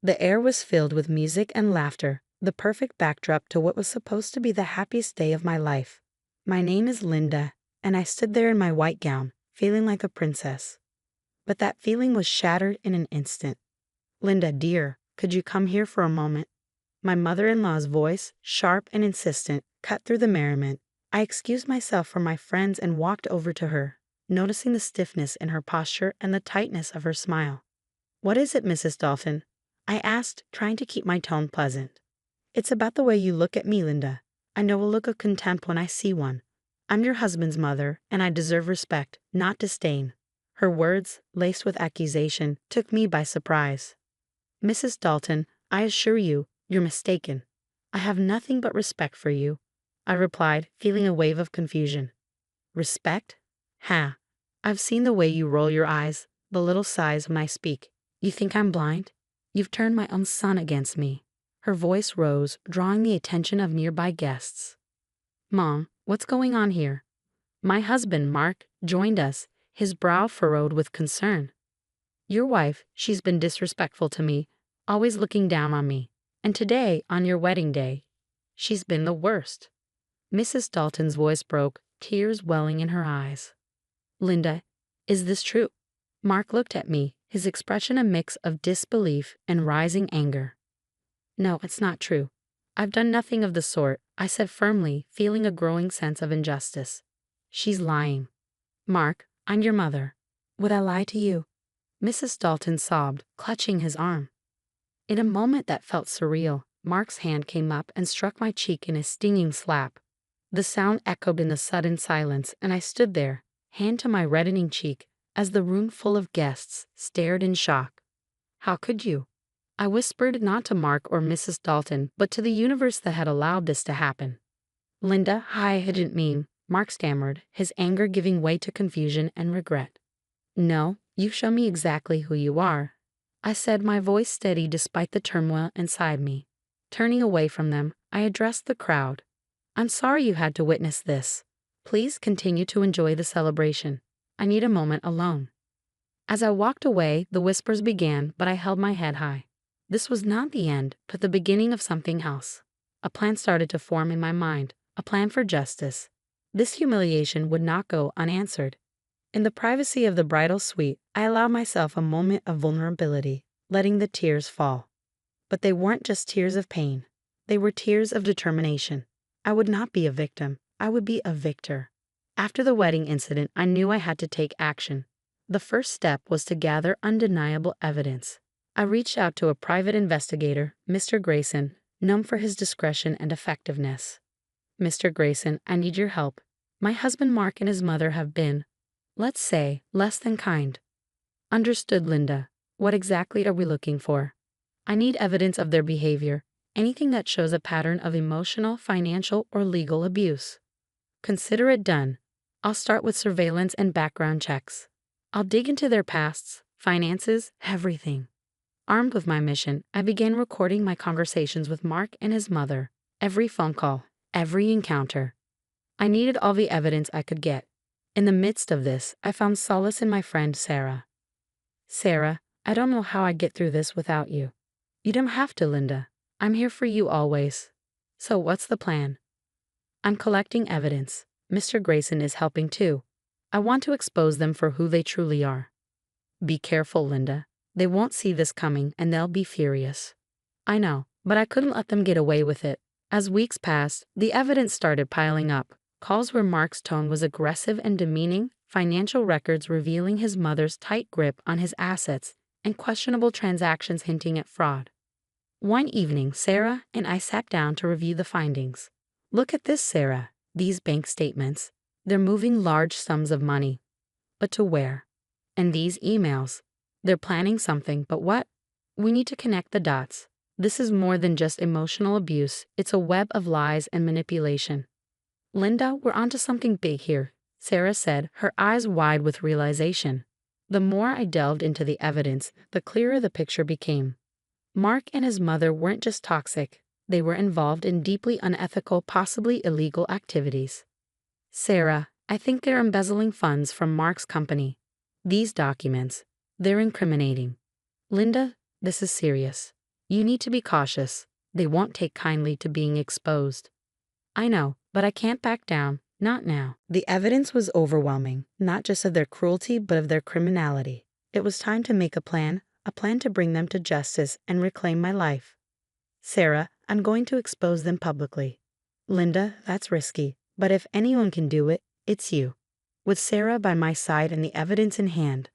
The air was filled with music and laughter, the perfect backdrop to what was supposed to be the happiest day of my life. My name is Linda, and I stood there in my white gown, feeling like a princess. But that feeling was shattered in an instant. Linda, dear, could you come here for a moment? My mother-in-law's voice, sharp and insistent, cut through the merriment. I excused myself from my friends and walked over to her, noticing the stiffness in her posture and the tightness of her smile. "What is it, Mrs. Dalton?" I asked, trying to keep my tone pleasant. "It's about the way you look at me, Linda. I know a look of contempt when I see one. I'm your husband's mother, and I deserve respect, not disdain." Her words, laced with accusation, took me by surprise. "Mrs. Dalton, I assure you, you're mistaken. I have nothing but respect for you," I replied, feeling a wave of confusion. "Respect? Ha! I've seen the way you roll your eyes, the little sighs when I speak. You think I'm blind? You've turned my own son against me." Her voice rose, drawing the attention of nearby guests. "Mom, what's going on here?" My husband, Mark, joined us, his brow furrowed with concern. "Your wife, she's been disrespectful to me, always looking down on me. And today, on your wedding day, she's been the worst." Mrs. Dalton's voice broke, tears welling in her eyes. "Linda, is this true?" Mark looked at me, his expression a mix of disbelief and rising anger. "No, it's not true. I've done nothing of the sort," I said firmly, feeling a growing sense of injustice. "She's lying." "Mark, I'm your mother. Would I lie to you?" Mrs. Dalton sobbed, clutching his arm. In a moment that felt surreal, Mark's hand came up and struck my cheek in a stinging slap. The sound echoed in the sudden silence, and I stood there, hand to my reddening cheek, as the room full of guests stared in shock. "How could you?" I whispered, not to Mark or Mrs. Dalton, but to the universe that had allowed this to happen. "Linda, I didn't mean," Mark stammered, his anger giving way to confusion and regret. "No, you show me exactly who you are," I said, my voice steady despite the turmoil inside me. Turning away from them, I addressed the crowd. "I'm sorry you had to witness this. Please continue to enjoy the celebration. I need a moment alone." As I walked away, the whispers began, but I held my head high. This was not the end, but the beginning of something else. A plan started to form in my mind, a plan for justice. This humiliation would not go unanswered. In the privacy of the bridal suite, I allowed myself a moment of vulnerability, letting the tears fall. But they weren't just tears of pain. They were tears of determination. I would not be a victim. I would be a victor. After the wedding incident, I knew I had to take action. The first step was to gather undeniable evidence. I reached out to a private investigator, Mr. Grayson, known for his discretion and effectiveness. "Mr. Grayson, I need your help. My husband Mark and his mother have been, let's say, less than kind." "Understood, Linda. What exactly are we looking for?" "I need evidence of their behavior, anything that shows a pattern of emotional, financial, or legal abuse." "Consider it done. I'll start with surveillance and background checks. I'll dig into their pasts, finances, everything." Armed with my mission, I began recording my conversations with Mark and his mother, every phone call, every encounter. I needed all the evidence I could get. In the midst of this, I found solace in my friend Sarah. "Sarah, I don't know how I'd get through this without you." "You don't have to, Linda. I'm here for you always." "So what's the plan?" "I'm collecting evidence. Mr. Grayson is helping too. I want to expose them for who they truly are." "Be careful, Linda. They won't see this coming and they'll be furious." "I know, but I couldn't let them get away with it." As weeks passed, the evidence started piling up. Calls where Mark's tone was aggressive and demeaning, financial records revealing his mother's tight grip on his assets, and questionable transactions hinting at fraud. One evening, Sarah and I sat down to review the findings. "Look at this, Sarah. These bank statements. They're moving large sums of money. But to where? And these emails. They're planning something, but what? We need to connect the dots. This is more than just emotional abuse. It's a web of lies and manipulation." "Linda, we're onto something big here," Sarah said, her eyes wide with realization. The more I delved into the evidence, the clearer the picture became. Mark and his mother weren't just toxic. They were involved in deeply unethical, possibly illegal activities. "Sarah, I think they're embezzling funds from Mark's company. These documents, they're incriminating." "Linda, this is serious. You need to be cautious. They won't take kindly to being exposed. I know, but I can't back down, not now. The evidence was overwhelming, not just of their cruelty, but of their criminality. It was time to make a plan to bring them to justice and reclaim my life. Sarah, I'm going to expose them publicly. Linda, that's risky, but if anyone can do it, it's you. With Sarah by my side and the evidence in hand,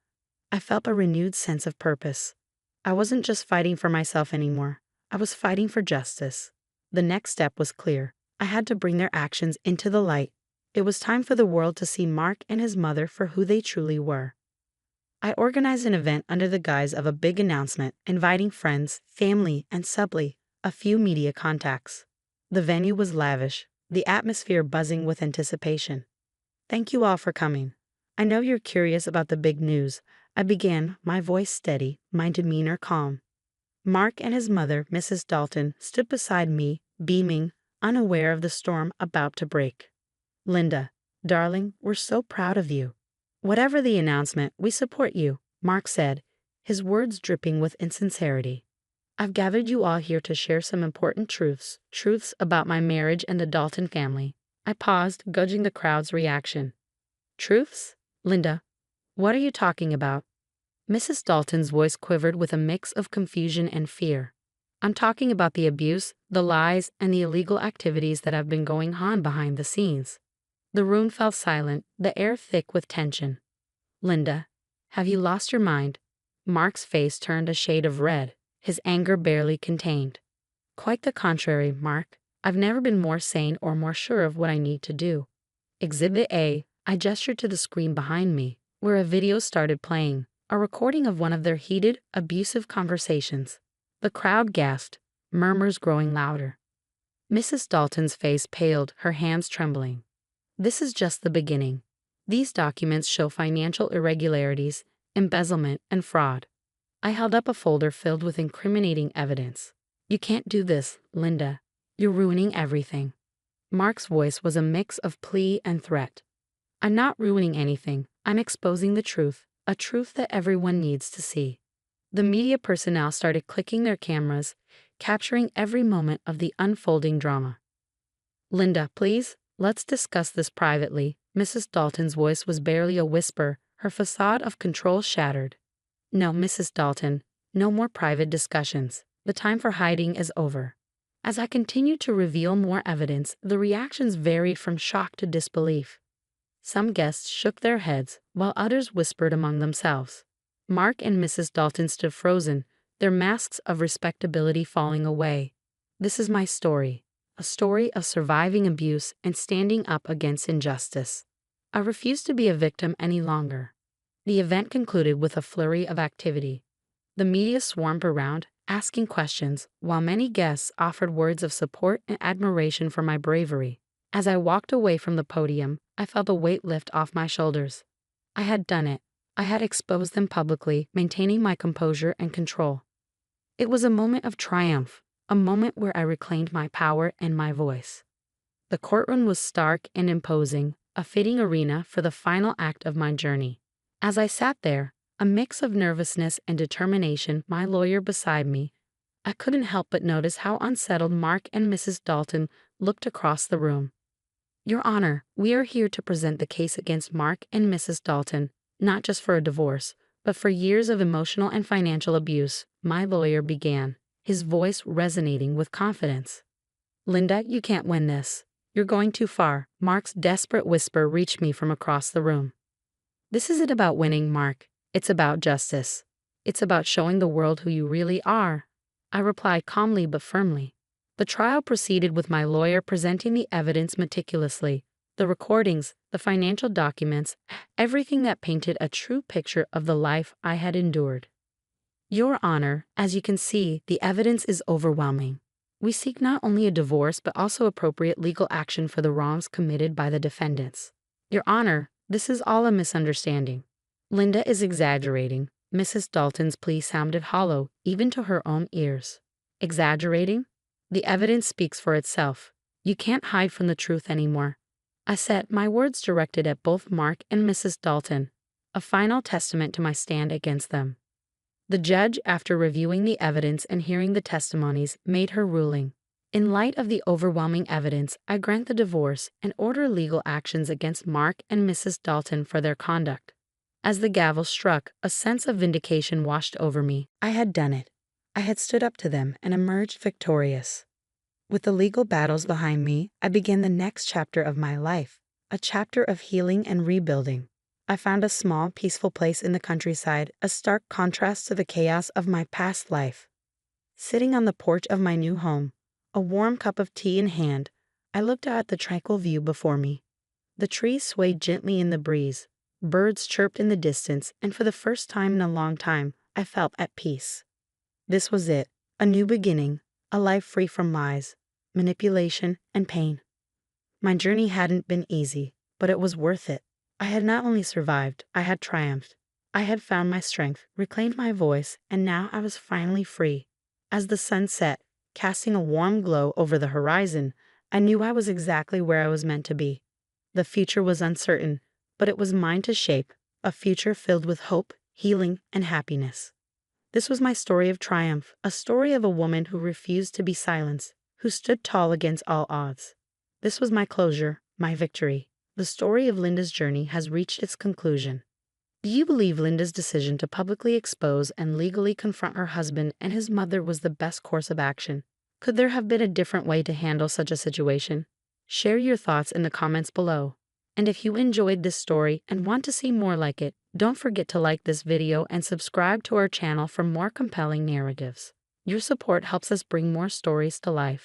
I felt a renewed sense of purpose. I wasn't just fighting for myself anymore. I was fighting for justice. The next step was clear. I had to bring their actions into the light. It was time for the world to see Mark and his mother for who they truly were. I organized an event under the guise of a big announcement, inviting friends, family, and subtly, a few media contacts. The venue was lavish, the atmosphere buzzing with anticipation. Thank you all for coming. I know you're curious about the big news. I began, my voice steady, my demeanor calm. Mark and his mother, Mrs. Dalton, stood beside me, beaming, unaware of the storm about to break. Linda, darling, we're so proud of you. Whatever the announcement, we support you, Mark said, his words dripping with insincerity. I've gathered you all here to share some important truths about my marriage and the Dalton family. I paused, gauging the crowd's reaction. Truths? Linda, what are you talking about? Mrs. Dalton's voice quivered with a mix of confusion and fear. I'm talking about the abuse, the lies, and the illegal activities that have been going on behind the scenes. The room fell silent, the air thick with tension. Linda, have you lost your mind? Mark's face turned a shade of red, his anger barely contained. Quite the contrary, Mark. I've never been more sane or more sure of what I need to do. Exhibit A. I gestured to the screen behind me, where a video started playing, a recording of one of their heated, abusive conversations. The crowd gasped, murmurs growing louder. Mrs. Dalton's face paled, her hands trembling. This is just the beginning. These documents show financial irregularities, embezzlement, and fraud. I held up a folder filled with incriminating evidence. You can't do this, Linda. You're ruining everything. Mark's voice was a mix of plea and threat. I'm not ruining anything. I'm exposing the truth, a truth that everyone needs to see. The media personnel started clicking their cameras, capturing every moment of the unfolding drama. Linda, please, let's discuss this privately. Mrs. Dalton's voice was barely a whisper, her facade of control shattered. No, Mrs. Dalton, no more private discussions. The time for hiding is over. As I continued to reveal more evidence, the reactions varied from shock to disbelief. Some guests shook their heads, while others whispered among themselves. Mark and Mrs. Dalton stood frozen, their masks of respectability falling away. This is my story, a story of surviving abuse and standing up against injustice. I refuse to be a victim any longer. The event concluded with a flurry of activity. The media swarmed around, asking questions, while many guests offered words of support and admiration for my bravery. As I walked away from the podium, I felt a weight lift off my shoulders. I had done it. I had exposed them publicly, maintaining my composure and control. It was a moment of triumph, a moment where I reclaimed my power and my voice. The courtroom was stark and imposing, a fitting arena for the final act of my journey. As I sat there, a mix of nervousness and determination, my lawyer beside me, I couldn't help but notice how unsettled Mark and Mrs. Dalton looked across the room. Your Honor, we are here to present the case against Mark and Mrs. Dalton, not just for a divorce, but for years of emotional and financial abuse, my lawyer began, his voice resonating with confidence. Linda, you can't win this. You're going too far. Mark's desperate whisper reached me from across the room. This isn't about winning, Mark. It's about justice. It's about showing the world who you really are. I replied calmly but firmly. The trial proceeded with my lawyer presenting the evidence meticulously, the recordings, the financial documents, everything that painted a true picture of the life I had endured. Your Honor, as you can see, the evidence is overwhelming. We seek not only a divorce but also appropriate legal action for the wrongs committed by the defendants. Your Honor, this is all a misunderstanding. Linda is exaggerating. Mrs. Dalton's plea sounded hollow, even to her own ears. Exaggerating? The evidence speaks for itself. You can't hide from the truth anymore. I said, my words directed at both Mark and Mrs. Dalton, a final testament to my stand against them. The judge, after reviewing the evidence and hearing the testimonies, made her ruling. In light of the overwhelming evidence, I grant the divorce and order legal actions against Mark and Mrs. Dalton for their conduct. As the gavel struck, a sense of vindication washed over me. I had done it. I had stood up to them and emerged victorious. With the legal battles behind me, I began the next chapter of my life, a chapter of healing and rebuilding. I found a small, peaceful place in the countryside, a stark contrast to the chaos of my past life. Sitting on the porch of my new home, a warm cup of tea in hand, I looked out at the tranquil view before me. The trees swayed gently in the breeze, birds chirped in the distance, and for the first time in a long time, I felt at peace. This was it, a new beginning, a life free from lies, manipulation, and pain. My journey hadn't been easy, but it was worth it. I had not only survived, I had triumphed. I had found my strength, reclaimed my voice, and now I was finally free. As the sun set, casting a warm glow over the horizon, I knew I was exactly where I was meant to be. The future was uncertain, but it was mine to shape, a future filled with hope, healing, and happiness. This was my story of triumph, a story of a woman who refused to be silenced, who stood tall against all odds. This was my closure, my victory. The story of Linda's journey has reached its conclusion. Do you believe Linda's decision to publicly expose and legally confront her husband and his mother was the best course of action? Could there have been a different way to handle such a situation? Share your thoughts in the comments below. And if you enjoyed this story and want to see more like it, don't forget to like this video and subscribe to our channel for more compelling narratives. Your support helps us bring more stories to life.